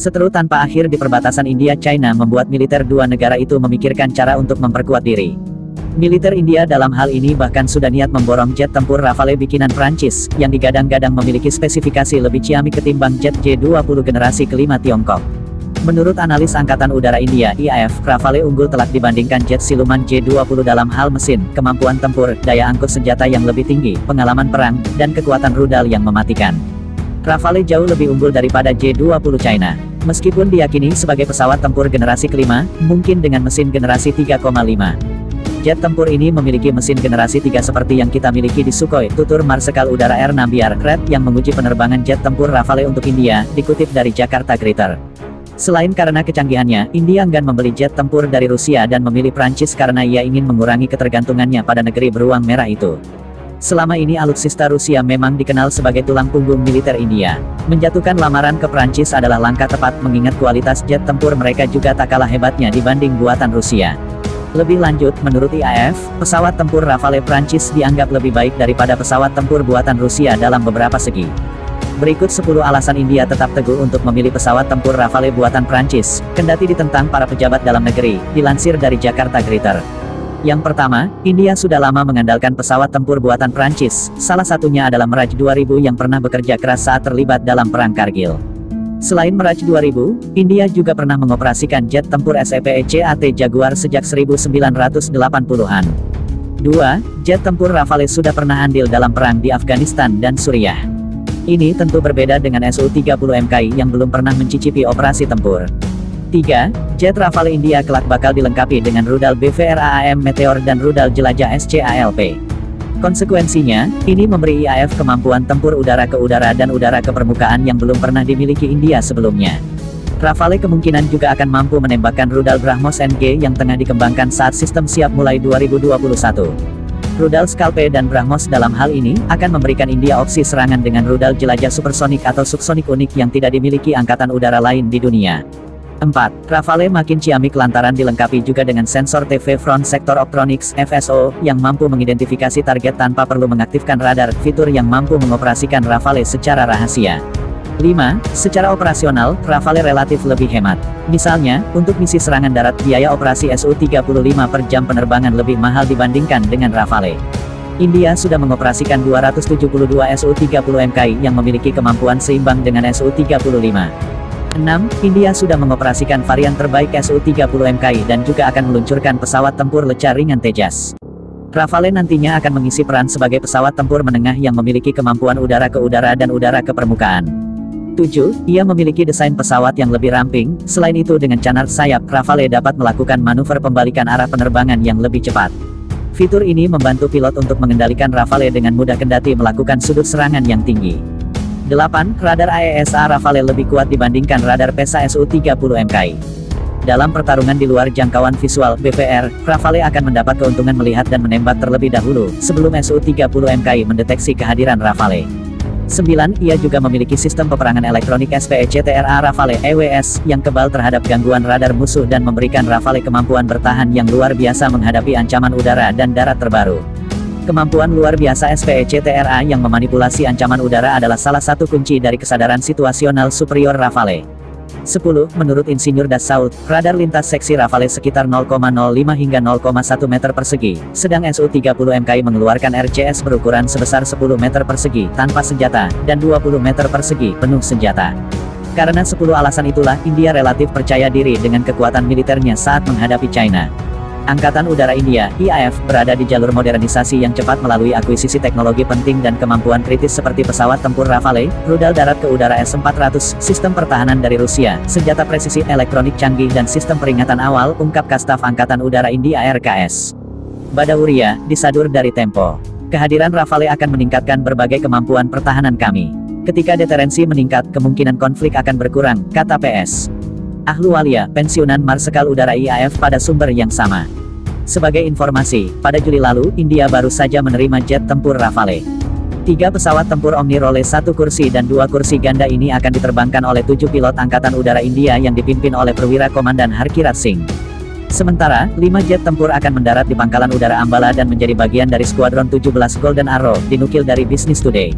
Seteru tanpa akhir di perbatasan India-China membuat militer dua negara itu memikirkan cara untuk memperkuat diri. Militer India dalam hal ini bahkan sudah niat memborong jet tempur Rafale bikinan Prancis, yang digadang-gadang memiliki spesifikasi lebih ciamik ketimbang jet J-20 generasi kelima Tiongkok. Menurut analis Angkatan Udara India (IAF), Rafale unggul telak dibandingkan jet siluman J-20 dalam hal mesin, kemampuan tempur, daya angkut senjata yang lebih tinggi, pengalaman perang, dan kekuatan rudal yang mematikan. Rafale jauh lebih unggul daripada J-20 China. Meskipun diyakini sebagai pesawat tempur generasi kelima, mungkin dengan mesin generasi 3,5. Jet tempur ini memiliki mesin generasi 3 seperti yang kita miliki di Sukhoi, tutur Marsikal Udara Air Nambiar Kret yang menguji penerbangan jet tempur Rafale untuk India, dikutip dari Jakarta Greater. Selain karena kecanggihannya, India enggan membeli jet tempur dari Rusia dan memilih Prancis karena ia ingin mengurangi ketergantungannya pada negeri beruang merah itu. Selama ini alutsista Rusia memang dikenal sebagai tulang punggung militer India. Menjatuhkan lamaran ke Prancis adalah langkah tepat mengingat kualitas jet tempur mereka juga tak kalah hebatnya dibanding buatan Rusia. Lebih lanjut, menurut IAF, pesawat tempur Rafale Prancis dianggap lebih baik daripada pesawat tempur buatan Rusia dalam beberapa segi. Berikut 10 alasan India tetap teguh untuk memilih pesawat tempur Rafale buatan Prancis, kendati ditentang para pejabat dalam negeri, dilansir dari Jakarta Greater. Yang pertama, India sudah lama mengandalkan pesawat tempur buatan Prancis, salah satunya adalah Mirage 2000 yang pernah bekerja keras saat terlibat dalam Perang Kargil. Selain Mirage 2000, India juga pernah mengoperasikan jet tempur SEPECAT Jaguar sejak 1980-an. 2. Jet tempur Rafale sudah pernah andil dalam perang di Afghanistan dan Suriah. Ini tentu berbeda dengan Su-30 MKI yang belum pernah mencicipi operasi tempur. 3. Jet Rafale India kelak bakal dilengkapi dengan rudal BVRAAM Meteor dan rudal jelajah SCALP. Konsekuensinya, ini memberi IAF kemampuan tempur udara ke udara dan udara ke permukaan yang belum pernah dimiliki India sebelumnya. Rafale kemungkinan juga akan mampu menembakkan rudal BrahMos NG yang tengah dikembangkan saat sistem siap mulai 2021. Rudal Scalpe dan BrahMos dalam hal ini, akan memberikan India opsi serangan dengan rudal jelajah supersonik atau subsonik unik yang tidak dimiliki angkatan udara lain di dunia. 4. Rafale makin ciamik lantaran dilengkapi juga dengan sensor TV Front Sector Optronics (FSO) yang mampu mengidentifikasi target tanpa perlu mengaktifkan radar, fitur yang mampu mengoperasikan Rafale secara rahasia. 5. Secara operasional, Rafale relatif lebih hemat. Misalnya, untuk misi serangan darat, biaya operasi Su-35 per jam penerbangan lebih mahal dibandingkan dengan Rafale. India sudah mengoperasikan 272 Su-30 MKI yang memiliki kemampuan seimbang dengan Su-35. 6. India sudah mengoperasikan varian terbaik Su-30 MKI dan juga akan meluncurkan pesawat tempur leca ringan Tejas. Rafale nantinya akan mengisi peran sebagai pesawat tempur menengah yang memiliki kemampuan udara ke udara dan udara ke permukaan. 7. Ia memiliki desain pesawat yang lebih ramping, selain itu dengan canard sayap, Rafale dapat melakukan manuver pembalikan arah penerbangan yang lebih cepat. Fitur ini membantu pilot untuk mengendalikan Rafale dengan mudah kendati melakukan sudut serangan yang tinggi. 8. Radar AESA Rafale lebih kuat dibandingkan radar PESA Su-30 MKI. Dalam pertarungan di luar jangkauan visual (BVR), Rafale akan mendapat keuntungan melihat dan menembak terlebih dahulu, sebelum Su-30 MKI mendeteksi kehadiran Rafale. 9. Ia juga memiliki sistem peperangan elektronik SPECTRA Rafale (EWS) yang kebal terhadap gangguan radar musuh dan memberikan Rafale kemampuan bertahan yang luar biasa menghadapi ancaman udara dan darat terbaru. Kemampuan luar biasa SPECTRA yang memanipulasi ancaman udara adalah salah satu kunci dari kesadaran situasional superior Rafale. 10. Menurut Insinyur Dassault, radar lintas seksi Rafale sekitar 0,05 hingga 0,1 meter persegi, sedang Su-30 MKI mengeluarkan RCS berukuran sebesar 10 meter persegi tanpa senjata, dan 20 meter persegi penuh senjata. Karena 10 alasan itulah, India relatif percaya diri dengan kekuatan militernya saat menghadapi China. Angkatan Udara India, IAF, berada di jalur modernisasi yang cepat melalui akuisisi teknologi penting dan kemampuan kritis seperti pesawat tempur Rafale, rudal darat ke udara S-400, sistem pertahanan dari Rusia, senjata presisi elektronik canggih dan sistem peringatan awal, ungkap Kastaf Angkatan Udara India RKS. Badauria, disadur dari Tempo. Kehadiran Rafale akan meningkatkan berbagai kemampuan pertahanan kami. Ketika deterensi meningkat, kemungkinan konflik akan berkurang, kata PS. Ahluwalia, pensiunan Marsikal Udara IAF pada sumber yang sama. Sebagai informasi, pada Juli lalu, India baru saja menerima jet tempur Rafale. 3 pesawat tempur Omni Role 1 kursi dan 2 kursi ganda ini akan diterbangkan oleh 7 pilot Angkatan Udara India yang dipimpin oleh Perwira Komandan Harkirat Singh. Sementara, 5 jet tempur akan mendarat di Pangkalan Udara Ambala dan menjadi bagian dari Skuadron 17 Golden Arrow, dinukil dari Business Today.